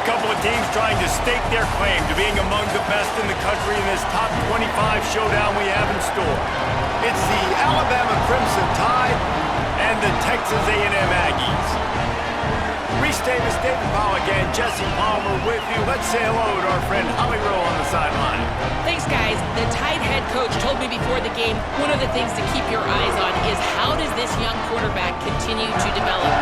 couple of teams trying to stake their claim to being among the best in the country in this top 25 showdown we have in store. It's the Alabama Crimson Tide and the Texas A&M Aggies. Reese Davis, David Pollock, and Jesse Palmer with you. Let's say hello to our friend Holly Rowe on the sideline. Thanks, guys. The Tide head coach told me before the game, one of the things to keep your eyes on is how does this young quarterback continue to develop?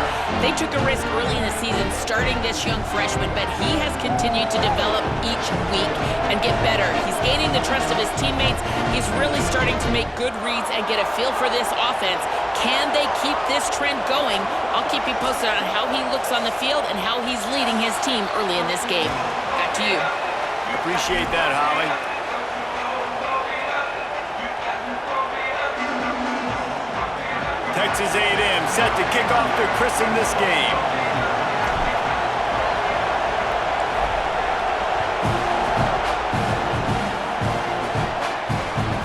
They took a risk early in the season starting this young freshman, but he has continued to develop each week and get better. He's gaining the trust of his teammates. He's really starting to make good reads and get a feel for this offense. Can they keep this trend going? I'll keep you posted on how he looks on the field and how he's leading his team early in this game. Back to you. Appreciate that, Holly. Texas A&M set to kick off to christen this game.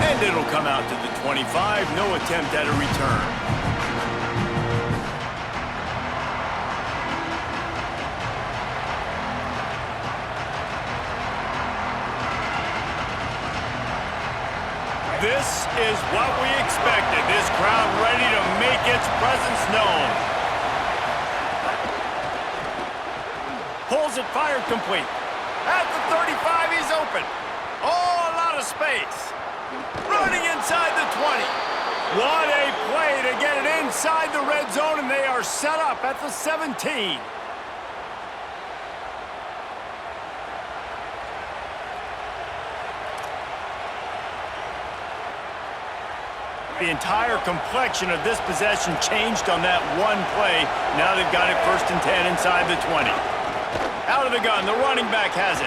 And it'll come out to the 25. No attempt at a return. This is what we expected. This crowd ready to make its presence known. Pulls it, fired complete. At the 35, he's open. Oh, a lot of space. Running inside the 20. What a play to get it inside the red zone, and they are set up at the 17. The entire complexion of this possession changed on that one play. Now they've got it 1st and 10 inside the 20. Out of the gun, the running back has it.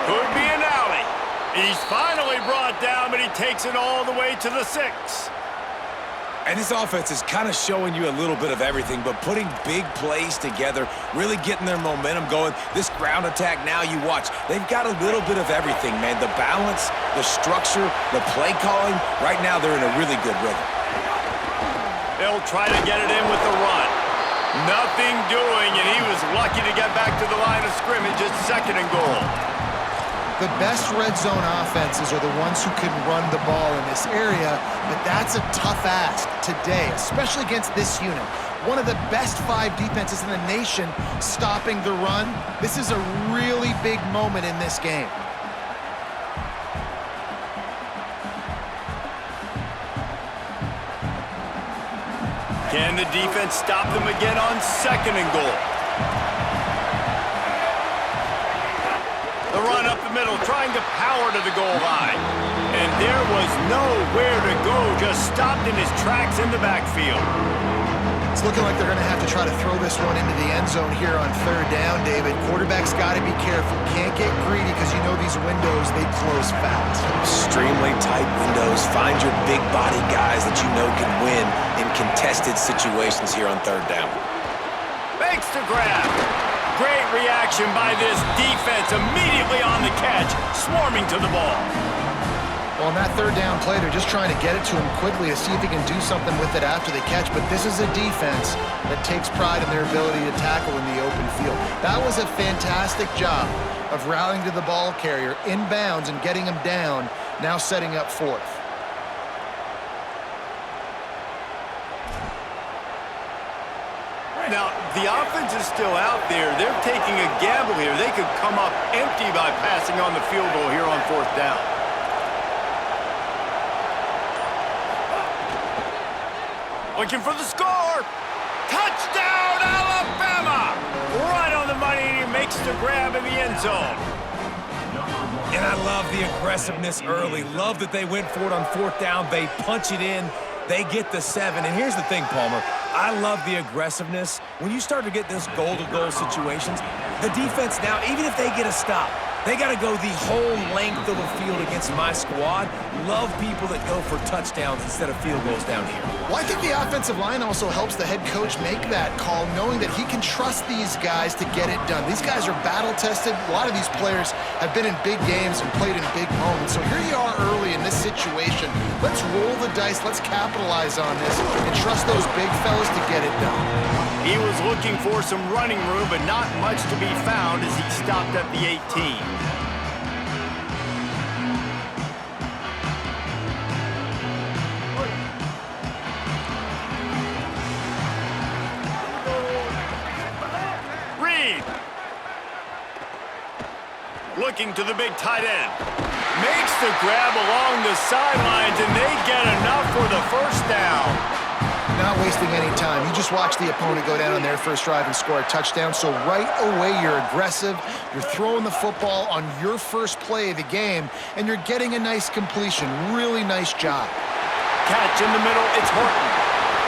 Could be an alley. He's finally brought down, but he takes it all the way to the 6. And this offense is kind of showing you a little bit of everything, but putting big plays together, really getting their momentum going. This ground attack now, you watch, they've got a little bit of everything, man. The balance, the structure, the play calling. Right now, they're in a really good rhythm. They'll try to get it in with the run. Nothing doing, and he was lucky to get back to the line of scrimmage at 2nd and goal. The best red zone offenses are the ones who can run the ball in this area, but that's a tough ask today, especially against this unit. One of the best 5 defenses in the nation stopping the run. This is a really big moment in this game. Can the defense stop them again on 2nd and goal? The run up the middle, trying to power to the goal line. And there was nowhere to go, just stopped in his tracks in the backfield. It's looking like they're going to have to try to throw this one into the end zone here on 3rd down, David. Quarterback's got to be careful. Can't get greedy because you know these windows, they close fast. Extremely tight windows. Find your big body guys that you know can win in contested situations here on 3rd down. Makes the grab. Great reaction by this defense, immediately on the catch, swarming to the ball. Well, on that 3rd down play, they're just trying to get it to him quickly to see if he can do something with it after the catch. But this is a defense that takes pride in their ability to tackle in the open field. That was a fantastic job of rallying to the ball carrier in bounds and getting him down, now setting up 4th. Now, the offense is still out there. They're taking a gamble here. They could come up empty by passing on the field goal here on 4th down. Looking for the score. Touchdown, Alabama! Right on the money, and he makes the grab in the end zone. And I love the aggressiveness early. Love that they went for it on 4th down. They punch it in. They get the 7. And here's the thing, Palmer. I love the aggressiveness. When you start to get this goal-to-goal situations, the defense now, even if they get a stop, they got to go the whole length of the field against my squad. Love people that go for touchdowns instead of field goals down here. Well, I think the offensive line also helps the head coach make that call, knowing that he can trust these guys to get it done. These guys are battle-tested. A lot of these players have been in big games and played in big moments. So here you are early in this situation. Let's roll the the dice. Let's capitalize on this and trust those big fellas to get it done. He was looking for some running room, but not much to be found as he stopped at the 18. Looking to the big tight end. Makes the grab along the sidelines, and they get enough for the first down. Not wasting any time. You just watch the opponent go down on their first drive and score a touchdown. So right away, you're aggressive. You're throwing the football on your first play of the game, and you're getting a nice completion. Really nice job. Catch in the middle. It's Horton.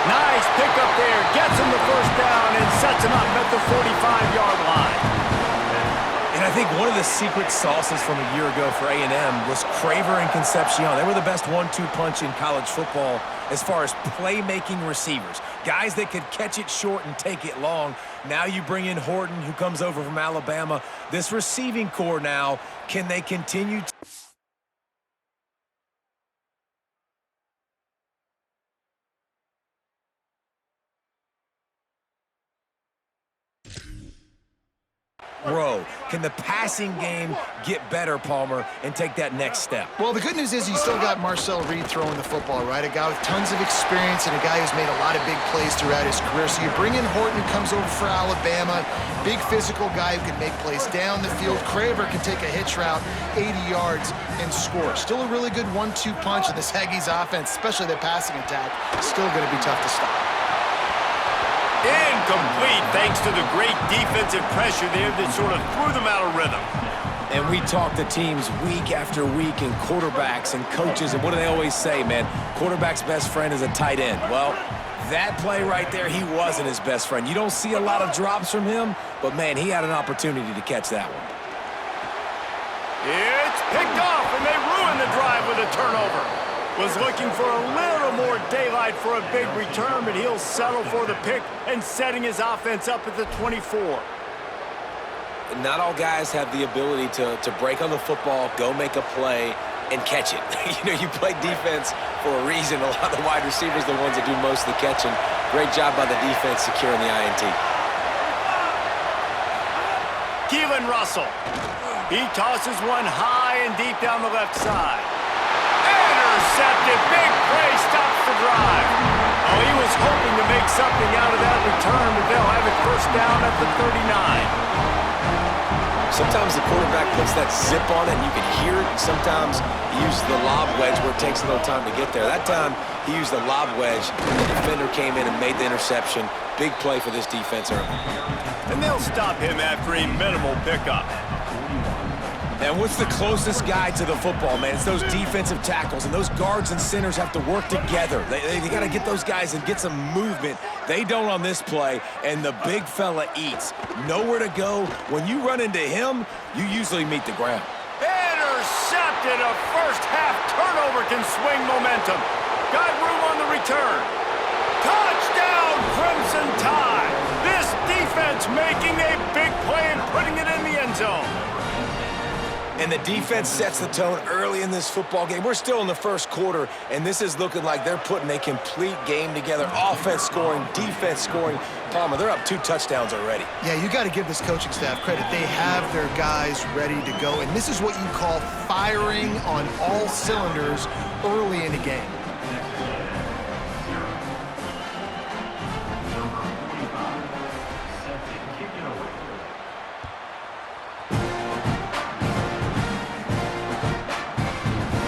Nice pickup there. Gets him the first down and sets him up at the 45-yard line. And I think one of the secret sauces from a year ago for A&M was Craver and Concepcion. They were the best 1-2 punch in college football as far as playmaking receivers. Guys that could catch it short and take it long. Now you bring in Horton, who comes over from Alabama. This receiving core now, can they continue to... Row. Can the passing game get better, Palmer, and take that next step? Well, the good news is you still got Marcel Reed throwing the football, right? A guy with tons of experience and a guy who's made a lot of big plays throughout his career. So you bring in Horton, who comes over for Alabama, big physical guy who can make plays down the field. Craver can take a hitch route, 80 yards, and score. Still a really good 1-2 punch, and this Aggies offense, especially their passing attack, still going to be tough to stop. Incomplete, thanks to the great defensive pressure there that sort of threw them out of rhythm. And we talk to teams week after week and quarterbacks and coaches, and what do they always say, man? Quarterback's best friend is a tight end. Well, that play right there, he wasn't his best friend. You don't see a lot of drops from him, but, man, he had an opportunity to catch that one. It's picked off, and they ruin the drive with a turnover. Was looking for a little more daylight for a big return, but he'll settle for the pick and setting his offense up at the 24. Not all guys have the ability to break on the football, go make a play, and catch it. You play defense for a reason. A lot of the wide receivers are the ones that do most of the catching. Great job by the defense securing the INT. Keelan Russell. He tosses one high and deep down the left side. Intercepted. Big play stops the drive. Oh, he was hoping to make something out of that return, but they'll have it first down at the 39. Sometimes the quarterback puts that zip on it and you can hear it. Sometimes he uses the lob wedge where it takes a little time to get there. That time he used the lob wedge and the defender came in and made the interception. Big play for this defense early. And they'll stop him after a minimal pickup. And what's the closest guy to the football, man? It's those defensive tackles, and those guards and centers have to work together. They got to get those guys and get some movement. They don't on this play, and the big fella eats. Nowhere to go. When you run into him, you usually meet the ground. Intercepted. A first-half turnover can swing momentum. Got room on the return. Touchdown, Crimson Tide. This defense making a big play and putting it in the end zone. And the defense sets the tone early in this football game. We're still in the first quarter, and this is looking like they're putting a complete game together. Offense scoring, defense scoring. Palmer, they're up 2 touchdowns already. Yeah, you got to give this coaching staff credit. They have their guys ready to go, and this is what you call firing on all cylinders early in a game.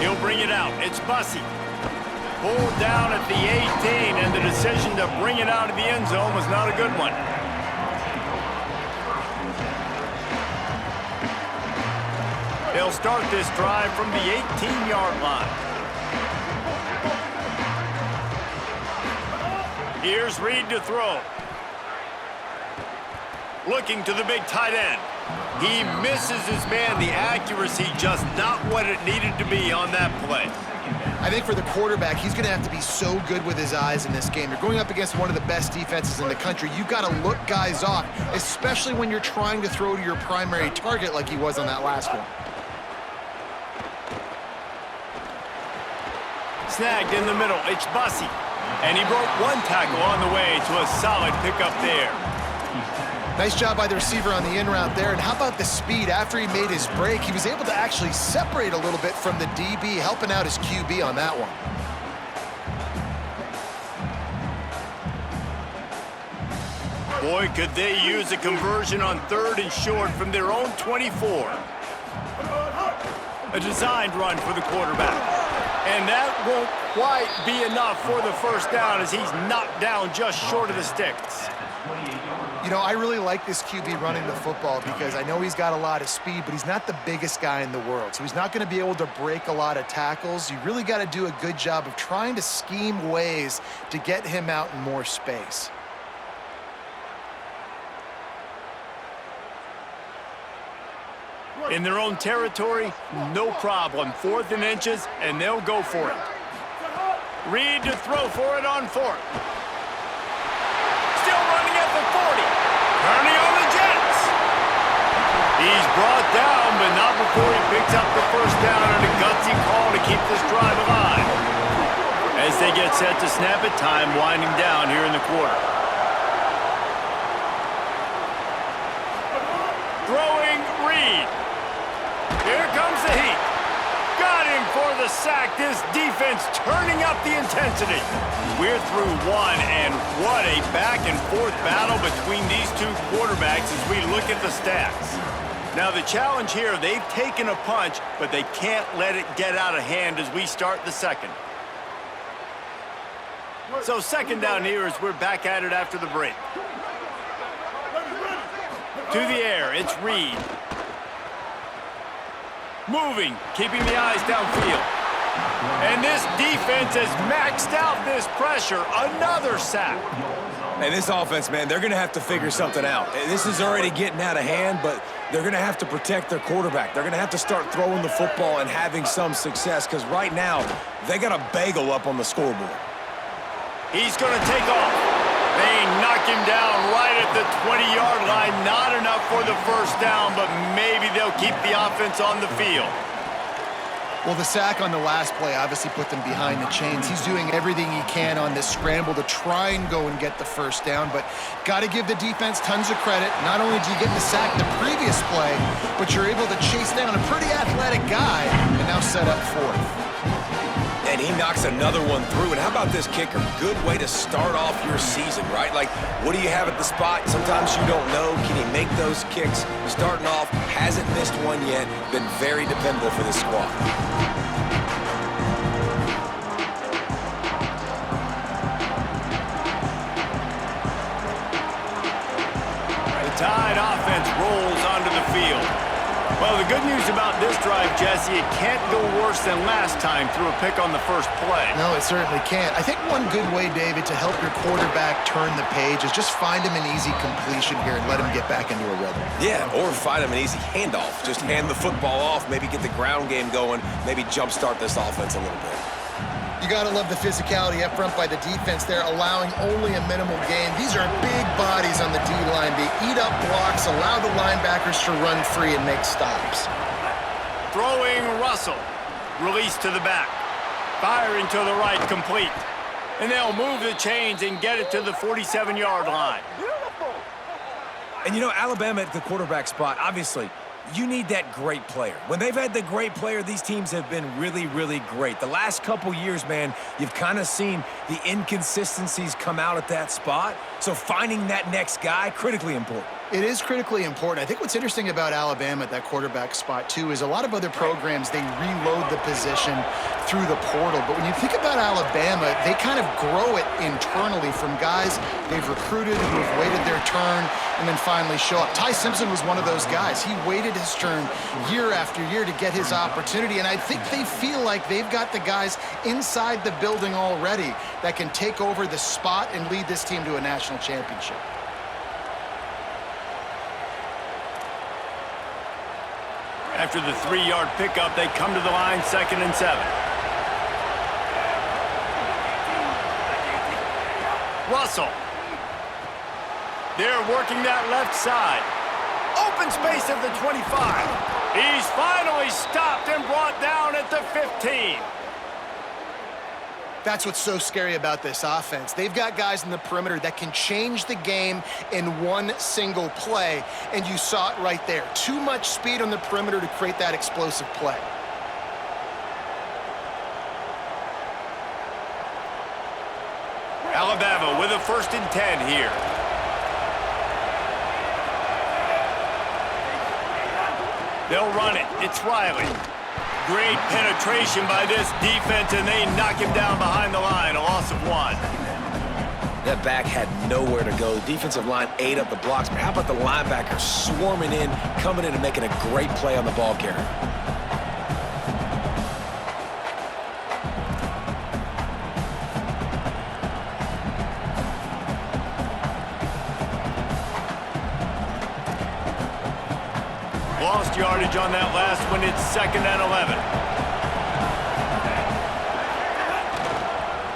He'll bring it out. It's Bussey. Pulled down at the 18, and the decision to bring it out of the end zone was not a good one. They'll start this drive from the 18-yard line. Here's Reed to throw. Looking to the big tight end. He misses his man. The accuracy just not what it needed to be on that play. I think for the quarterback, he's going to have to be so good with his eyes in this game. You're going up against one of the best defenses in the country. You've got to look guys off, especially when you're trying to throw to your primary target like he was on that last one. Snagged in the middle, it's Bussy. And he broke one tackle on the way to a solid pickup there. Nice job by the receiver on the in route there. And how about the speed? After he made his break, he was able to actually separate a little bit from the DB, helping out his QB on that one. Boy, could they use a conversion on 3rd and short from their own 24. A designed run for the quarterback. And that won't quite be enough for the first down as he's knocked down just short of the sticks. You know, I really like this QB running the football because I know he's got a lot of speed, but he's not the biggest guy in the world. So he's not going to be able to break a lot of tackles. You really got to do a good job of trying to scheme ways to get him out in more space. In their own territory, no problem. 4th and inches, and they'll go for it. Reed to throw for it on 4th. Still running at the 40. Turning on the Jets. He's brought down, but not before he picks up the first down and a gutsy call to keep this drive alive. As they get set to snap it, time winding down here in the quarter. Throwing Reed. Here comes the heat. Got him for the sack. This defense turning up the intensity. We're through one, and what a back-and-forth battle between these two quarterbacks as we look at the stats. Now, the challenge here, they've taken a punch, but they can't let it get out of hand as we start the second. So second down here as we're back at it after the break. To the air, it's Reed. Moving, keeping the eyes downfield. And this defense has maxed out this pressure. Another sack. And this offense, man, they're going to have to figure something out. This is already getting out of hand, but they're going to have to protect their quarterback. They're going to have to start throwing the football and having some success because right now, they got a bagel up on the scoreboard. He's going to take off. They knock him down right at the 20-yard line. Not enough for the first down, but maybe they'll keep the offense on the field. Well, the sack on the last play obviously put them behind the chains. He's doing everything he can on this scramble to try and go and get the first down, but got to give the defense tons of credit. Not only do you get the sack the previous play, but you're able to chase down a pretty athletic guy and now set up 4th. And he knocks another one through. And how about this kicker? Good way to start off your season, right? Like, what do you have at the spot? Sometimes you don't know. Can he make those kicks? Starting off, hasn't missed one yet. Been very dependable for this squad. The Tide offense rolls onto the field. Well, the good news about this drive, Jesse, it can't go worse than last time through a pick on the first play. No, it certainly can't. I think one good way, David, to help your quarterback turn the page is just find him an easy completion here and let him get back into a rhythm. Yeah, or find him an easy handoff. Just hand the football off, maybe get the ground game going, maybe jumpstart this offense a little bit. You got to love the physicality up front by the defense there, allowing only a minimal gain. These are big bodies on the D-line. They eat up blocks, allow the linebackers to run free and make stops. Throwing Russell. Release to the back. Firing to the right, complete. And they'll move the chains and get it to the 47-yard line. And you know, Alabama at the quarterback spot, obviously, you need that great player. When they've had the great player, these teams have been really, really great. The last couple years, man, you've kind of seen the inconsistencies come out at that spot. So finding that next guy, critically important. It is critically important. I think what's interesting about Alabama at that quarterback spot, too, is a lot of other programs, they reload the position through the portal. But when you think about Alabama, they kind of grow it internally from guys they've recruited who have waited their turn and then finally show up. Ty Simpson was one of those guys. He waited his turn year after year to get his opportunity, and I think they feel like they've got the guys inside the building already that can take over the spot and lead this team to a national championship. After the 3-yard pickup, they come to the line, 2nd and 7. Russell. They're working that left side. Open space at the 25. He's finally stopped and brought down at the 15. That's what's so scary about this offense. They've got guys in the perimeter that can change the game in one single play, and you saw it right there. Too much speed on the perimeter to create that explosive play. Alabama with a 1st and 10 here. They'll run it. It's Riley. Great penetration by this defense, and they knock him down behind the line. A loss of 1. That back had nowhere to go. The defensive line ate up the blocks, but how about the linebacker swarming in, coming in and making a great play on the ball carrier? Lost yardage on that last one. It's 2nd and 11.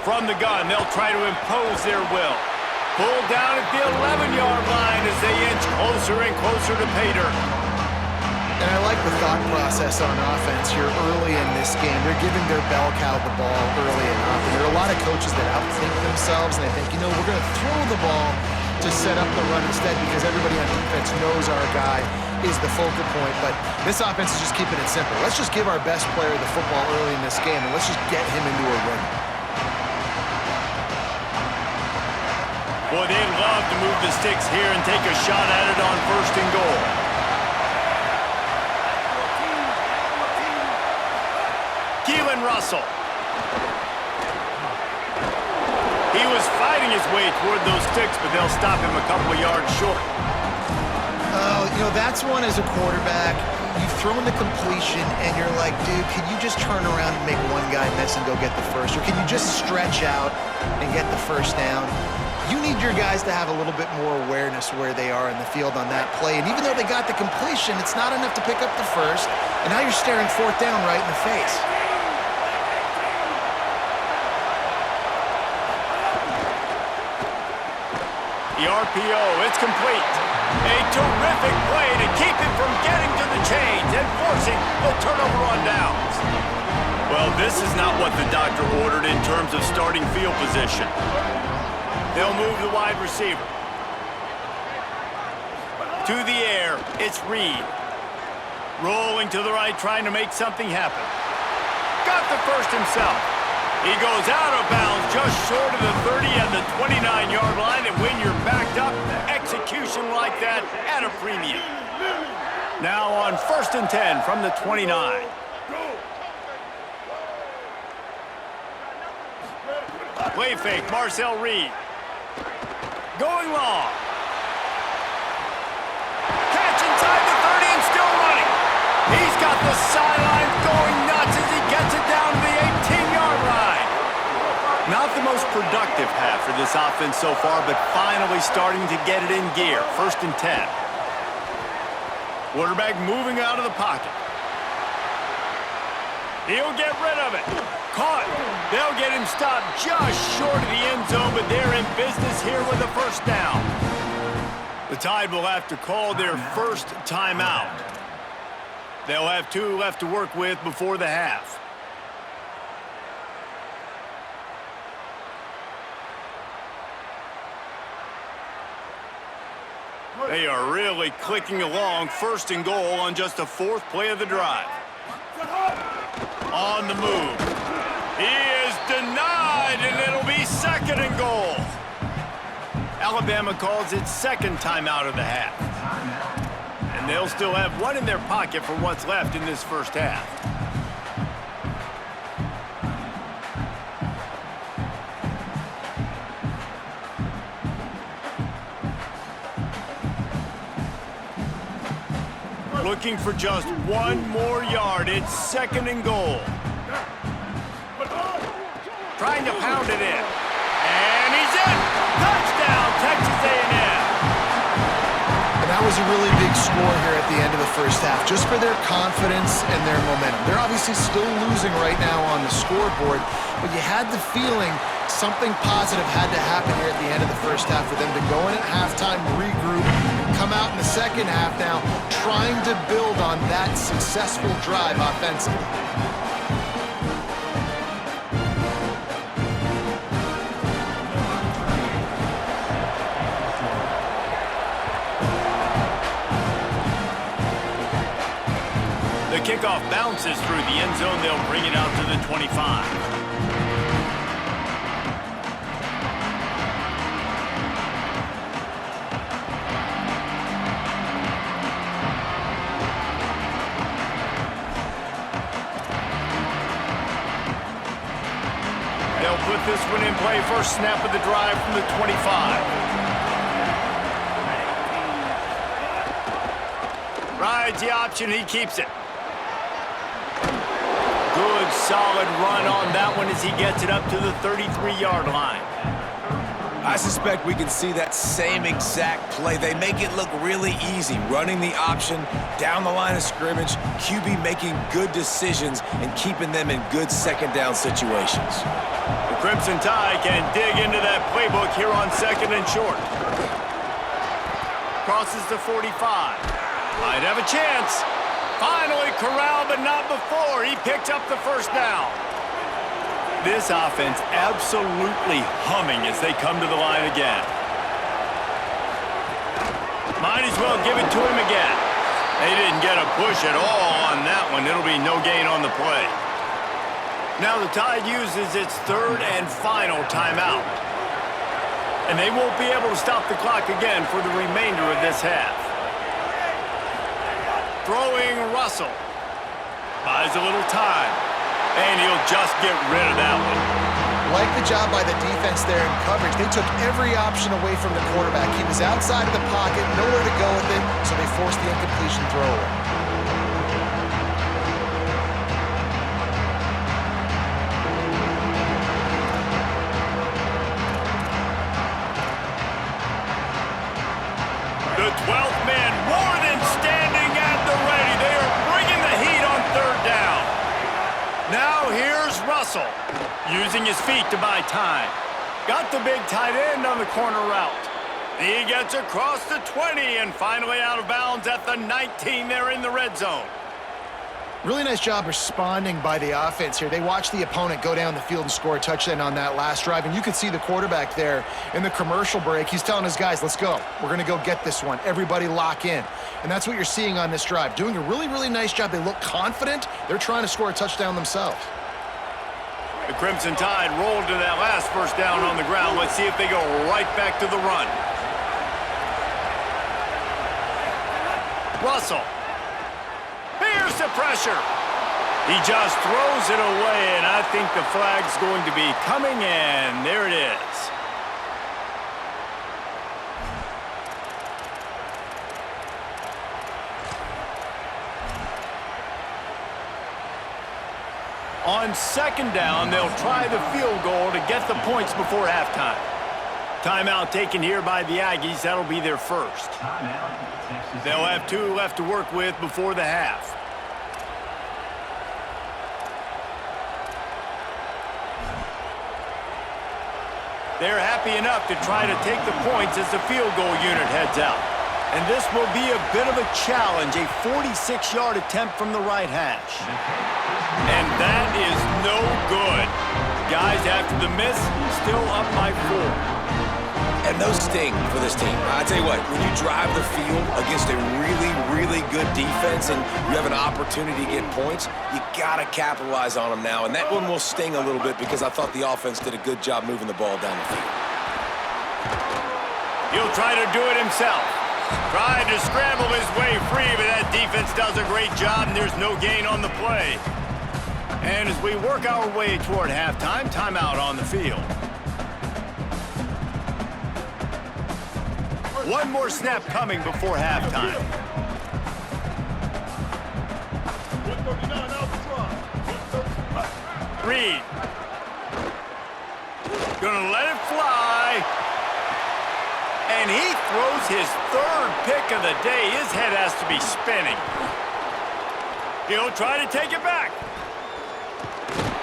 From the gun, they'll try to impose their will. Pulled down at the 11-yard line as they inch closer and closer to pay dirt. And I like the thought process on offense here early in this game. They're giving their bell cow the ball early enough. And there are a lot of coaches that outthink themselves, and they think, you know, we're going to throw the ball to set up the run instead because everybody on defense knows our guy is the focal point. But this offense is just keeping it simple. Let's just give our best player the football early in this game, and let's just get him into a rhythm. Boy, they'd love to move the sticks here and take a shot at it on 1st and goal. Keelan Russell. He was fighting his way toward those sticks, but they'll stop him a couple of yards short. Oh, you know, that's one as a quarterback. You've thrown the completion, and you're like, dude, can you just turn around and make one guy miss and go get the first? Or can you just stretch out and get the first down? You need your guys to have a little bit more awareness where they are in the field on that play. And even though they got the completion, it's not enough to pick up the first. And now you're staring 4th down right in the face. The RPO, it's complete. A terrific play to keep him from getting to the chains and forcing the turnover on downs. Well, this is not what the doctor ordered in terms of starting field position. They'll move the wide receiver. To the air, it's Reed. Rolling to the right, trying to make something happen. Got the first himself. He goes out of bounds just short of the 30 and the 29-yard line, and when you're backed up, execution like that at a premium. Now on 1st and 10 from the 29. Play fake, Marcel Reed. Going long. Catch inside the 30 and still running. He's got the sidelines going nuts as he gets it down to the 18-yard line. Not the most productive half for this offense so far, but finally starting to get it in gear. 1st and 10. Quarterback moving out of the pocket. He'll get rid of it. Caught. They'll get him stopped just short of the end zone, but they're in business here with a 1st down. The Tide will have to call their first timeout. They'll have 2 left to work with before the half. They are really clicking along. 1st and goal on just the 4th play of the drive. On the move. He is denied, and it'll be 2nd and goal. Alabama calls its 2nd timeout of the half. And they'll still have 1 in their pocket for what's left in this 1st half. Looking for just 1 more yard. It's 2nd and goal. Trying to pound it in. And he's in. Touchdown, Texas A&M. And that was a really big score here at the end of the 1st half, just for their confidence and their momentum. They're obviously still losing right now on the scoreboard, but you had the feeling something positive had to happen here at the end of the 1st half for them to go in at halftime, regroup, and come out in the 2nd half now trying to build on that successful drive offensively. kickoff bounces through the end zone. They'll bring it out to the 25. They'll put this one in play. First snap of the drive from the 25. Rides the option, he keeps it. Good, solid run on that one as he gets it up to the 33-yard line. I suspect we can see that same exact play. They make it look really easy, running the option down the line of scrimmage, QB making good decisions and keeping them in good second down situations. The Crimson Tide can dig into that playbook here on second and short. Crosses the 45. Might have a chance. Finally corralled, but not before. He picked up the first down. This offense absolutely humming as they come to the line again. Might as well give it to him again. They didn't get a push at all on that one. It'll be no gain on the play. Now the Tide uses its third and final timeout. And they won't be able to stop the clock again for the remainder of this half. Throwing Russell. Buys a little time. And he'll just get rid of that one. Like the job by the defense there in coverage. They took every option away from the quarterback. He was outside of the pocket, nowhere to go with it, so they forced the incompletion throw away. The 12th man more than standing at the ready. They are bringing the heat on third down. Now here's Russell, using his feet to buy time. Got the big tight end on the corner route. He gets across the 20 and finally out of bounds at the 19 there in the red zone. Really nice job responding by the offense here. They watched the opponent go down the field and score a touchdown on that last drive, and you could see the quarterback there in the commercial break. He's telling his guys, let's go. We're going to go get this one. Everybody lock in. And that's what you're seeing on this drive. Doing a really, really nice job. They look confident. They're trying to score a touchdown themselves. The Crimson Tide rolled to that last first down on the ground. Let's see if they go right back to the run. Russell. Here's the pressure. He just throws it away, and I think the flag's going to be coming in. There it is. On second down, they'll try the field goal to get the points before halftime. Timeout taken here by the Aggies. That'll be their first. They'll have 2 left to work with before the half. They're happy enough to try to take the points as the field goal unit heads out. And this will be a bit of a challenge, a 46-yard attempt from the right hash. And that is no good. Guys, after the miss, still up by 4. And those sting for this team. I tell you what, when you drive the field against a really, really good defense and you have an opportunity to get points, you got to capitalize on them now. And that one will sting a little bit because I thought the offense did a good job moving the ball down the field. He'll try to do it himself. Tried to scramble his way free, but that defense does a great job, and there's no gain on the play. And as we work our way toward halftime, timeout on the field. One more snap coming before halftime. Reed. Gonna let it fly. And he throws his third pick of the day. His head has to be spinning. He'll try to take it back.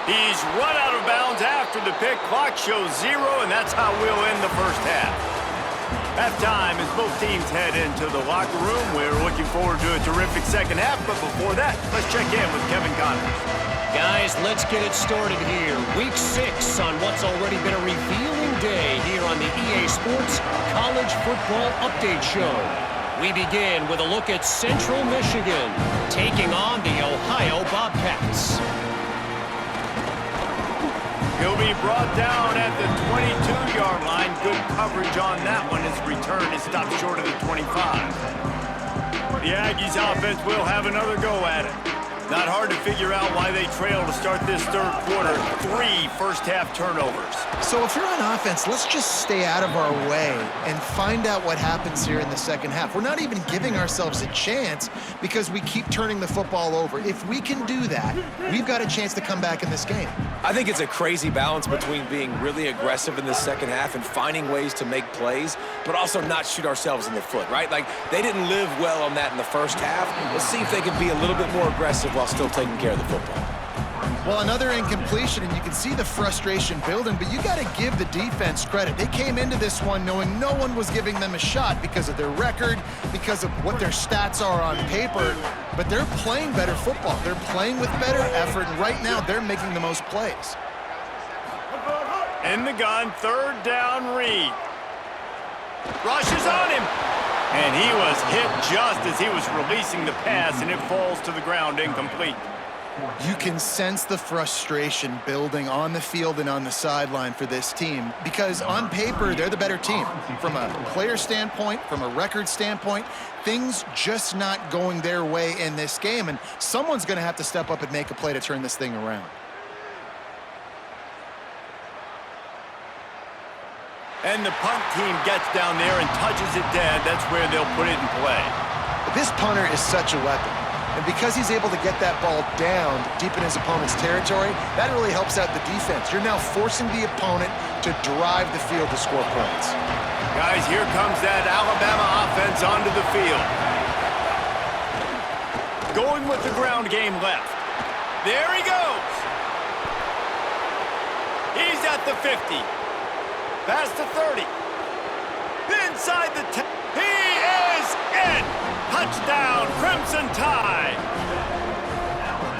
He's run out of bounds after the pick. Clock shows 0, and that's how we'll end the first half. Halftime as both teams head into the locker room. We're looking forward to a terrific second half, but before that, let's check in with Kevin Connors. Guys, let's get it started here. Week 6 on what's already been a revealing day here on the EA Sports College Football Update Show. We begin with a look at Central Michigan taking on the Ohio Bobcats. He'll be brought down at the 22-yard line. Good coverage on that one. His return is stopped short of the 25. The Aggies offense will have another go at it. Not hard to figure out why they trail to start this third quarter. 3 first-half turnovers. So if you're on offense, let's just stay out of our way and find out what happens here in the second half. We're not even giving ourselves a chance because we keep turning the football over. If we can do that, we've got a chance to come back in this game. I think it's a crazy balance between being really aggressive in the second half and finding ways to make plays, but also not shoot ourselves in the foot, right? Like, they didn't live well on that in the first half. Let's see if they can be a little bit more aggressive while still taking care of the football. Well, another incompletion, and you can see the frustration building, but you got to give the defense credit. They came into this one knowing no one was giving them a shot because of their record, because of what their stats are on paper, but they're playing better football. They're playing with better effort, and right now they're making the most plays. In the gun, third down, Reed. Rushes on him. And he was hit just as he was releasing the pass, and it falls to the ground incomplete. You can sense the frustration building on the field and on the sideline for this team because on paper, they're the better team. From a player standpoint, from a record standpoint, things just not going their way in this game, and someone's going to have to step up and make a play to turn this thing around. And the punt team gets down there and touches it dead. That's where they'll put it in play. This punter is such a weapon. And because he's able to get that ball down deep in his opponent's territory, that really helps out the defense. You're now forcing the opponent to drive the field to score points. Guys, here comes that Alabama offense onto the field. Going with the ground game left. There he goes. He's at the 50. Past the 30. Inside the 10. He is in. Touchdown, Crimson Tide.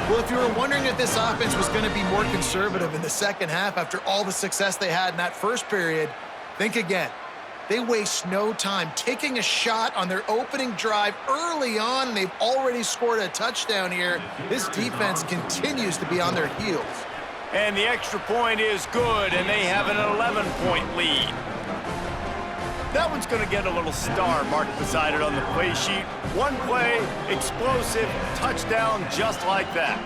Well, if you were wondering if this offense was going to be more conservative in the second half after all the success they had in that first period, think again. They waste no time taking a shot on their opening drive early on, and they've already scored a touchdown here. This defense continues to be on their heels. And the extra point is good, and they have an 11-point lead. That one's going to get a little star marked beside it on the play sheet. One play, explosive, touchdown just like that.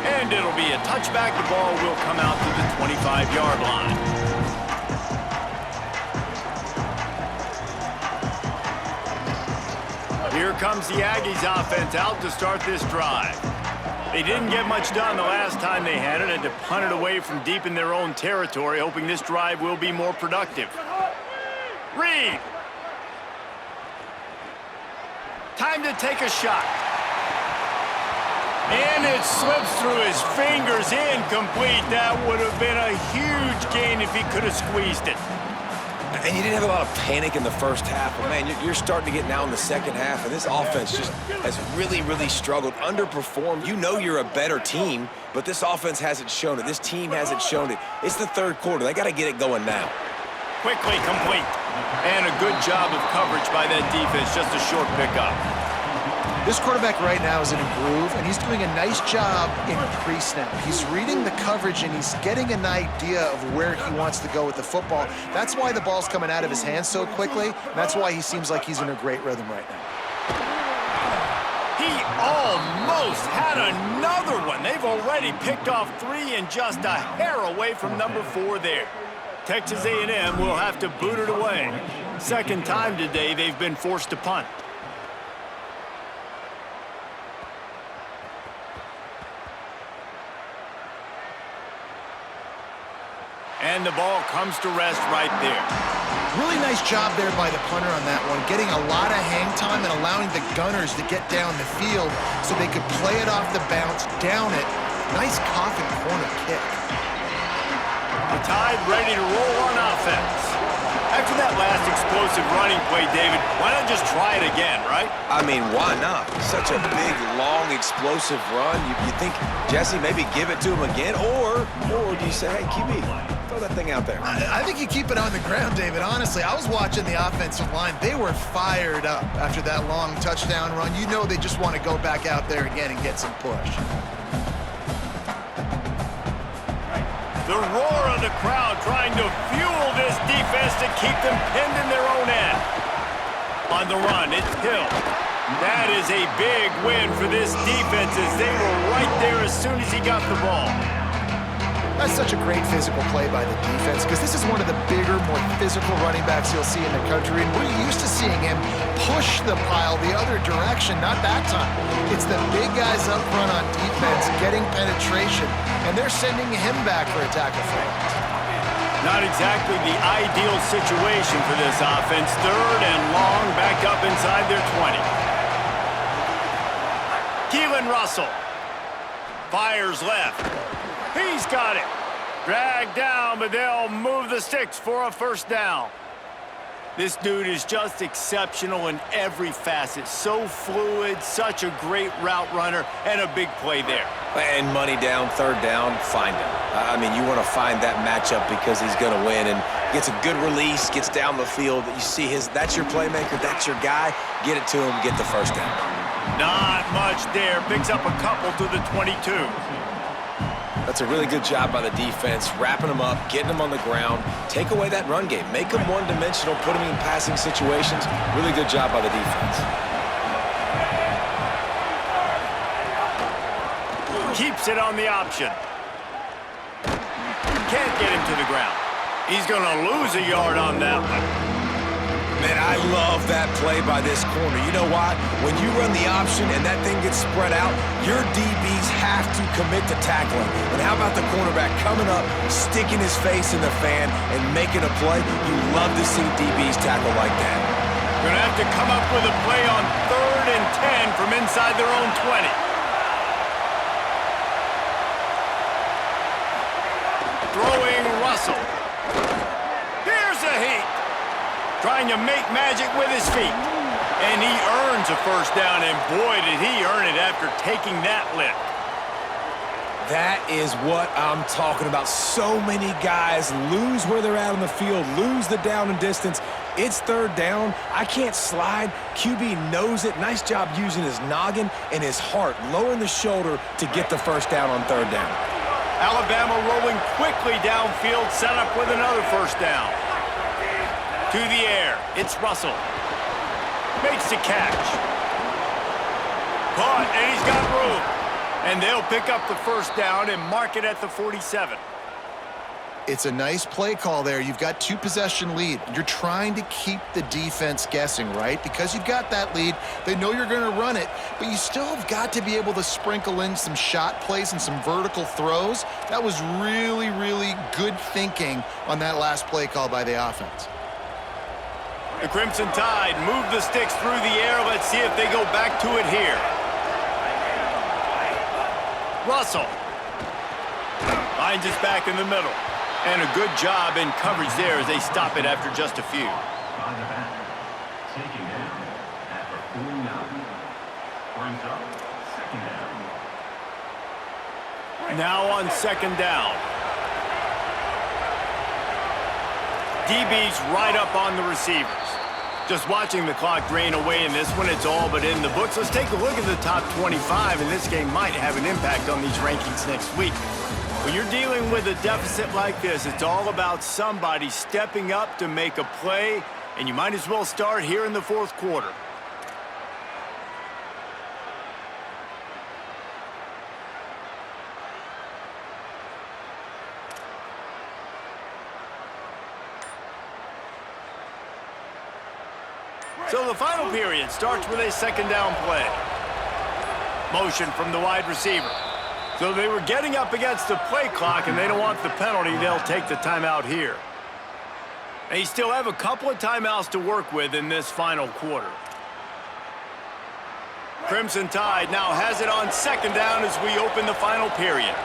And it'll be a touchback. The ball will come out to the 25-yard line. Here comes the Aggies offense out to start this drive. They didn't get much done the last time they had it, and to punt it away from deep in their own territory, hoping this drive will be more productive. Reed. Time to take a shot. And it slips through his fingers, incomplete. That would have been a huge gain if he could have squeezed it. And you didn't have a lot of panic in the first half, but man, you're starting to get now in the second half, and this offense just has really, really struggled, underperformed. You know you're a better team, but this offense hasn't shown it. This team hasn't shown it. It's the third quarter. They got to get it going now. Quickly complete. And a good job of coverage by that defense, just a short pickup. This quarterback right now is in a groove, and he's doing a nice job in pre-snap. He's reading the coverage, and he's getting an idea of where he wants to go with the football. That's why the ball's coming out of his hands so quickly, and that's why he seems like he's in a great rhythm right now. He almost had another one. They've already picked off 3 and just a hair away from number 4 there. Texas A&M will have to boot it away. Second time today they've been forced to punt. And the ball comes to rest right there. Really nice job there by the punter on that one, getting a lot of hang time and allowing the gunners to get down the field so they could play it off the bounce, down it. Nice coffin corner kick. The Tide ready to roll on offense. After that last explosive running play, David, why not just try it again, right? I mean, why not? Such a big, long, explosive run. You think, Jesse, maybe give it to him again? Or do you say, hey, QB, throw that thing out there? I think you keep it on the ground, David. Honestly, I was watching the offensive line. They were fired up after that long touchdown run. You know they just want to go back out there again and get some push. The roar of the crowd trying to fuel this defense to keep them pinned in their own end. On the run, it's Hill. That is a big win for this defense as they were right there as soon as he got the ball. That's such a great physical play by the defense because this is one of the bigger, more physical running backs you'll see in the country, and we're used to seeing him push the pile the other direction. Not that time. It's the big guys up front on defense getting penetration, and they're sending him back for a tackle for loss. Not exactly the ideal situation for this offense. Third and long, back up inside their 20. Keelan Russell fires left. He's got it. Dragged down, but they'll move the sticks for a first down. This dude is just exceptional in every facet. So fluid, such a great route runner, and a big play there. And money down, third down, find him. I mean, you want to find that matchup because he's going to win and gets a good release, gets down the field. You see that's your playmaker, that's your guy. Get it to him, get the first down. Not much there. Picks up a couple to the 22. That's a really good job by the defense, wrapping them up, getting them on the ground. Take away that run game. Make them one-dimensional, put them in passing situations. Really good job by the defense. Keeps it on the option. Can't get him to the ground. He's going to lose a yard on that one. Man, I love that play by this corner. You know why? When you run the option and that thing gets spread out, your DBs have to commit to tackling. And how about the cornerback coming up, sticking his face in the fan, and making a play? You love to see DBs tackle like that. Going to have to come up with a play on 3rd and 10 from inside their own 20. Throwing Russell. Here's a heat. Trying to make magic with his feet. And he earns a first down, and boy, did he earn it after taking that lift. That is what I'm talking about. So many guys lose where they're at on the field, lose the down and distance. It's third down. I can't slide. QB knows it. Nice job using his noggin and his heart, lowering the shoulder to get the first down on third down. Alabama rolling quickly downfield, set up with another first down. To the air, it's Russell. Makes the catch. Caught, and he's got room. And they'll pick up the first down and mark it at the 47. It's a nice play call there. You've got 2-possession lead. You're trying to keep the defense guessing, right? Because you've got that lead, they know you're going to run it, but you still have got to be able to sprinkle in some shot plays and some vertical throws. That was really, really good thinking on that last play call by the offense. The Crimson Tide move the sticks through the air. Let's see if they go back to it here. Russell finds us back in the middle. And a good job in coverage there as they stop it after just a few. Now on second down. DB's right up on the receivers. Just watching the clock drain away in this one, it's all but in the books. Let's take a look at the top 25, and this game might have an impact on these rankings next week. When you're dealing with a deficit like this, it's all about somebody stepping up to make a play, and you might as well start here in the fourth quarter. So the final period starts with a second down play. Motion from the wide receiver. So they were getting up against the play clock, and they don't want the penalty. They'll take the timeout here. They still have a couple of timeouts to work with in this final quarter. Crimson Tide now has it on second down as we open the final period.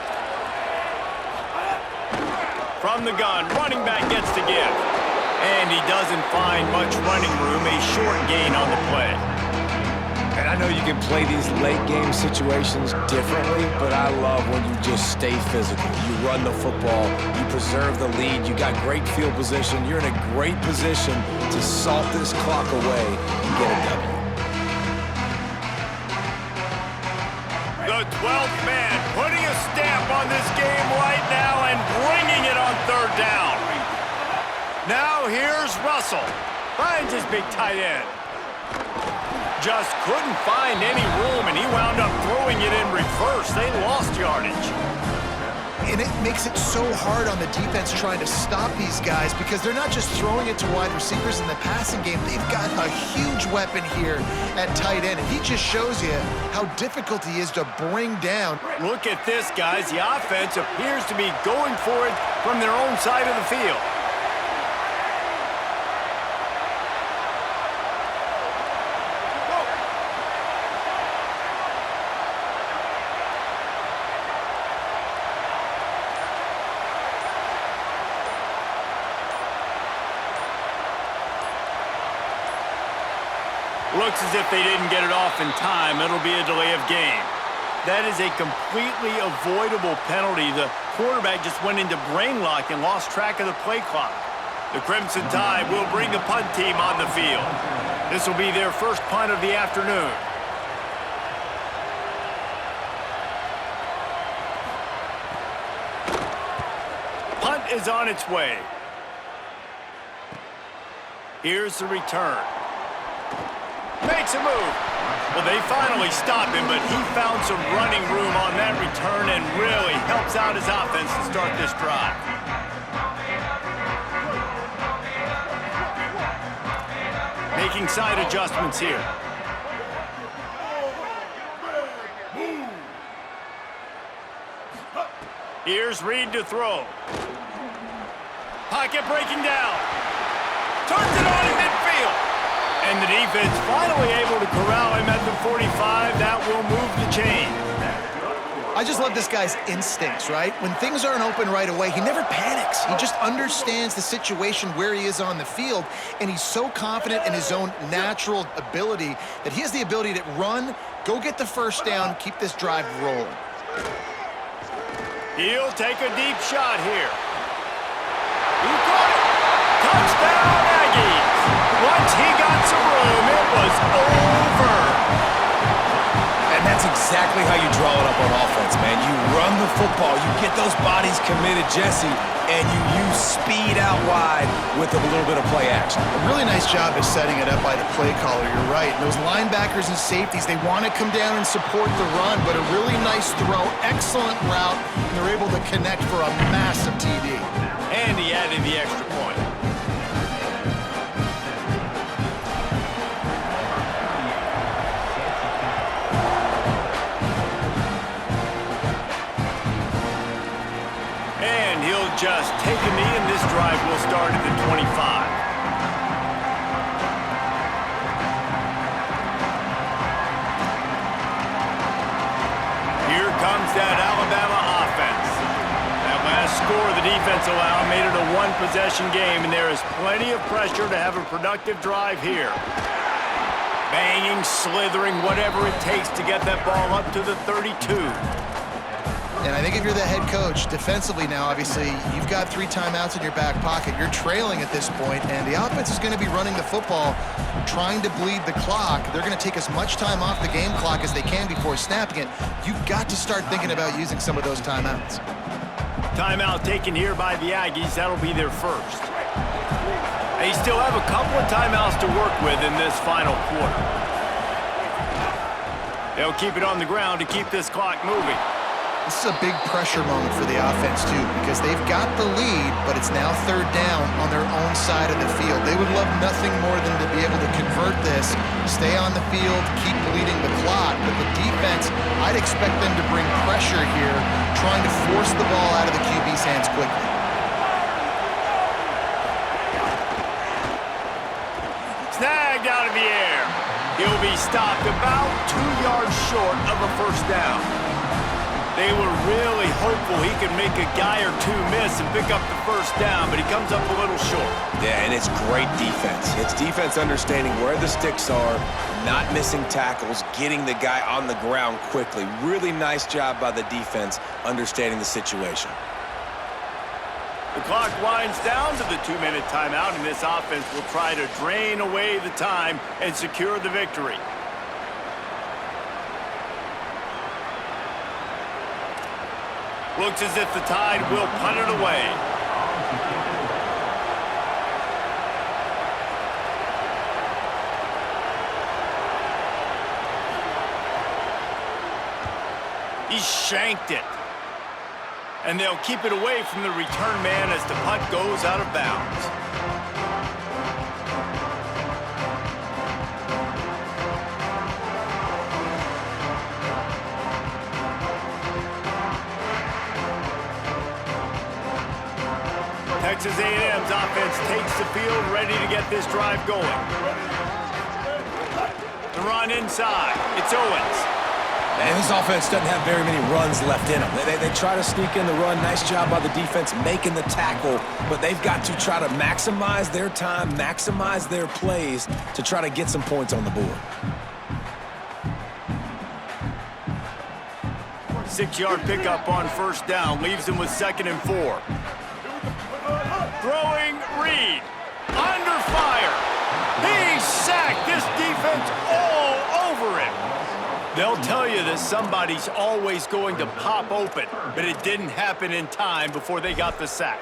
From the gun, running back gets to give. And he doesn't find much running room, a short gain on the play. And I know you can play these late game situations differently, but I love when you just stay physical. You run the football, you preserve the lead, you got great field position, you're in a great position to salt this clock away and get a W. The 12th man putting a stamp on this game right now and bringing it on third down. Now here's Russell. Finds his big tight end. Just couldn't find any room, and he wound up throwing it in reverse. They lost yardage. And it makes it so hard on the defense trying to stop these guys because they're not just throwing it to wide receivers in the passing game. They've got a huge weapon here at tight end, and he just shows you how difficult he is to bring down. Look at this, guys. The offense appears to be going for it from their own side of the field. Looks as if they didn't get it off in time. It'll be a delay of game. That is a completely avoidable penalty. The quarterback just went into brain lock and lost track of the play clock. The Crimson Tide will bring the punt team on the field. This will be their first punt of the afternoon. Punt is on its way. Here's the return. Makes a move. Well, they finally stopped him, but he found some running room on that return and really helps out his offense to start this drive. Making side adjustments here. Here's Reed to throw. Pocket breaking down. Turns it on in midfield. And the defense finally able to corral him at the 45. That will move the chain. I just love this guy's instincts, right? When things aren't open right away, he never panics. He just understands the situation where he is on the field, and he's so confident in his own natural ability that he has the ability to run, go get the first down, keep this drive rolling. He'll take a deep shot here. He caught it. Touchdown, Aggies. Once he got some room, it was over. And that's exactly how you draw it up on offense, man. You run the football, you get those bodies committed, Jesse, and you use speed out wide with a little bit of play action. A really nice job of setting it up by the play caller, you're right. And those linebackers and safeties, they want to come down and support the run, but a really nice throw, excellent route, and they're able to connect for a massive TD. And he added the extra point. And he'll just take a knee, and this drive will start at the 25. Here comes that Alabama offense. That last score the defense allowed made it a one-possession game, and there is plenty of pressure to have a productive drive here. Banging, slithering, whatever it takes to get that ball up to the 32. And I think if you're the head coach, defensively now, obviously, you've got 3 timeouts in your back pocket. You're trailing at this point, and the offense is going to be running the football, trying to bleed the clock. They're going to take as much time off the game clock as they can before snapping it. You've got to start thinking about using some of those timeouts. Timeout taken here by the Aggies. That'll be their first. They still have a couple of timeouts to work with in this final quarter. They'll keep it on the ground to keep this clock moving. This is a big pressure moment for the offense, too, because they've got the lead, but it's now third down on their own side of the field. They would love nothing more than to be able to convert this, stay on the field, keep bleeding the clock. But the defense, I'd expect them to bring pressure here, trying to force the ball out of the QB's hands quickly. Snagged out of the air. He'll be stopped about 2 yards short of a first down. They were really hopeful he could make a guy or two miss and pick up the first down, but he comes up a little short. Yeah, and it's great defense. It's defense understanding where the sticks are, not missing tackles, getting the guy on the ground quickly. Really nice job by the defense understanding the situation. The clock winds down to the 2-minute timeout, and this offense will try to drain away the time and secure the victory. Looks as if the Tide will punt it away. He shanked it. And they'll keep it away from the return man as the punt goes out of bounds. Texas A&M's offense takes the field, ready to get this drive going. The run inside. It's Owens. And this offense doesn't have very many runs left in them. They try to sneak in the run. Nice job by the defense making the tackle, but they've got to try to maximize their time, maximize their plays to try to get some points on the board. 6-yard pickup on first down leaves them with 2nd and 4. Throwing Reed. Under fire. He's sacked. This defense all over him. They'll tell you that somebody's always going to pop open, but it didn't happen in time before they got the sack.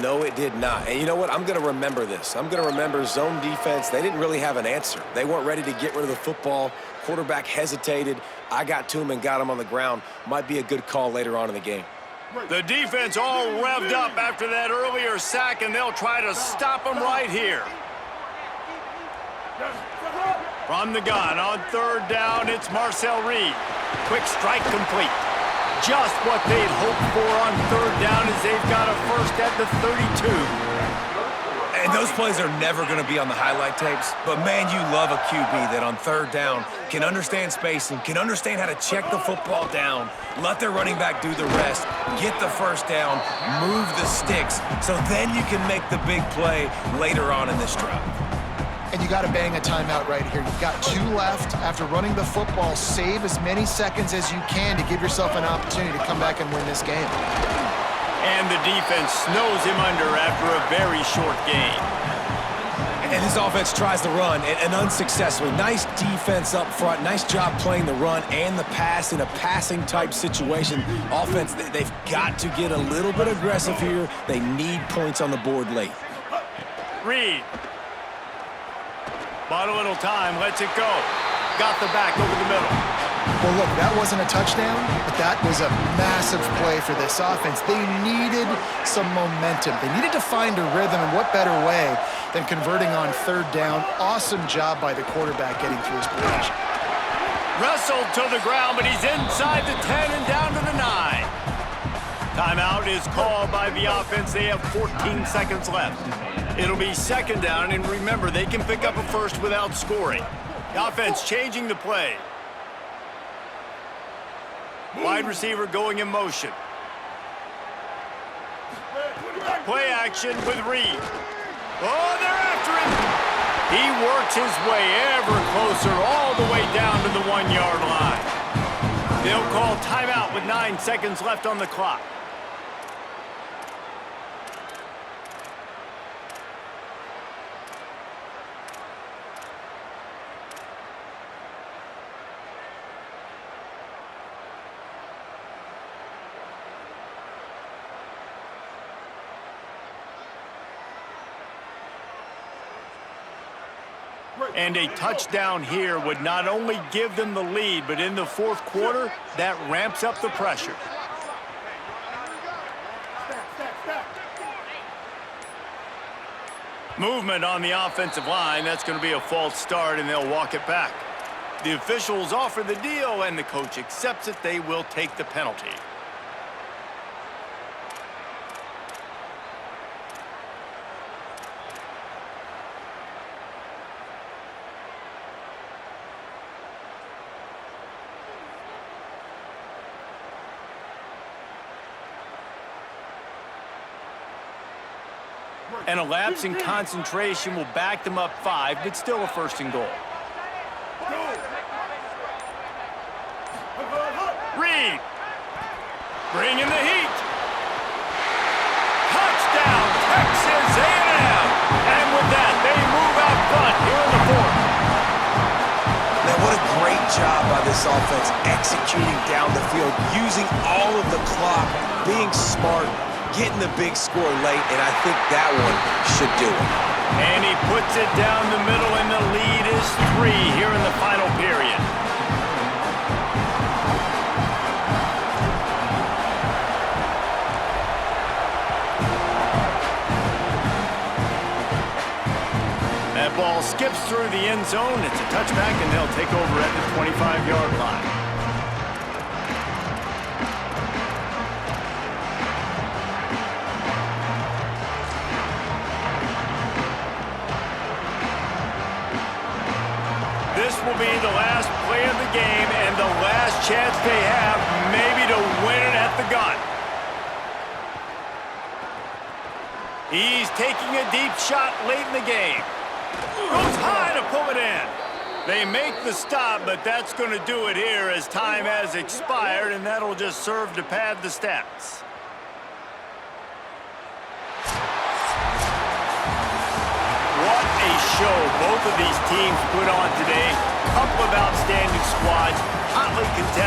No, it did not. And you know what? I'm going to remember this. I'm going to remember zone defense. They didn't really have an answer. They weren't ready to get rid of the football. Quarterback hesitated. I got to him and got him on the ground. Might be a good call later on in the game. The defense all revved up after that earlier sack, and they'll try to stop him right here. From the gun on 3rd down, it's Marcel Reed. Quick strike complete. Just what they'd hoped for on 3rd down as they've got a first at the 32. And those plays are never going to be on the highlight tapes, but man, you love a QB that on 3rd down can understand spacing, can understand how to check the football down, let their running back do the rest, get the first down, move the sticks, so then you can make the big play later on in this drive. And you got to bang a timeout right here. You've got 2 left. After running the football, save as many seconds as you can to give yourself an opportunity to come back and win this game. And the defense snows him under after a very short gain. And this offense tries to run, and unsuccessfully. Nice defense up front. Nice job playing the run and the pass in a passing-type situation. Offense, they've got to get a little bit aggressive here. They need points on the board late. Reed. Bought a little time, lets it go. Got the back over the middle. Well, look, that wasn't a touchdown, but that was a massive play for this offense. They needed some momentum. They needed to find a rhythm, and what better way than converting on 3rd down. Awesome job by the quarterback getting through his progression. Wrestled to the ground, but he's inside the 10 and down to the 9. Timeout is called by the offense. They have 14 seconds left. It'll be 2nd down, and remember, they can pick up a first without scoring. The offense changing the play. Wide receiver going in motion. Play action with Reed. Oh, they're after him. He works his way ever closer all the way down to the 1-yard line. They'll call timeout with 9 seconds left on the clock. And a touchdown here would not only give them the lead, but in the 4th quarter, that ramps up the pressure. Movement on the offensive line. That's going to be a false start, and they'll walk it back. The officials offer the deal, and the coach accepts it. They will take the penalty. And a lapse in concentration will back them up 5, but still a first and goal. Reed. Bringing the heat. Touchdown, Texas A&M. And with that, they move out front here in the 4th. Man, what a great job by this offense executing down the field, using all of the clock, being smart, getting the big score late, and I think that one should do it. And he puts it down the middle, and the lead is 3 here in the final period. That ball skips through the end zone. It's a touchback, and they'll take over at the 25-yard line. This will be the last play of the game and the last chance they have maybe to win it at the gun. He's taking a deep shot late in the game. Goes high to pull it in. They make the stop, but that's going to do it here as time has expired, and that'll just serve to pad the stats. What a show both of these teams put on today. Couple of outstanding squads, hotly contested.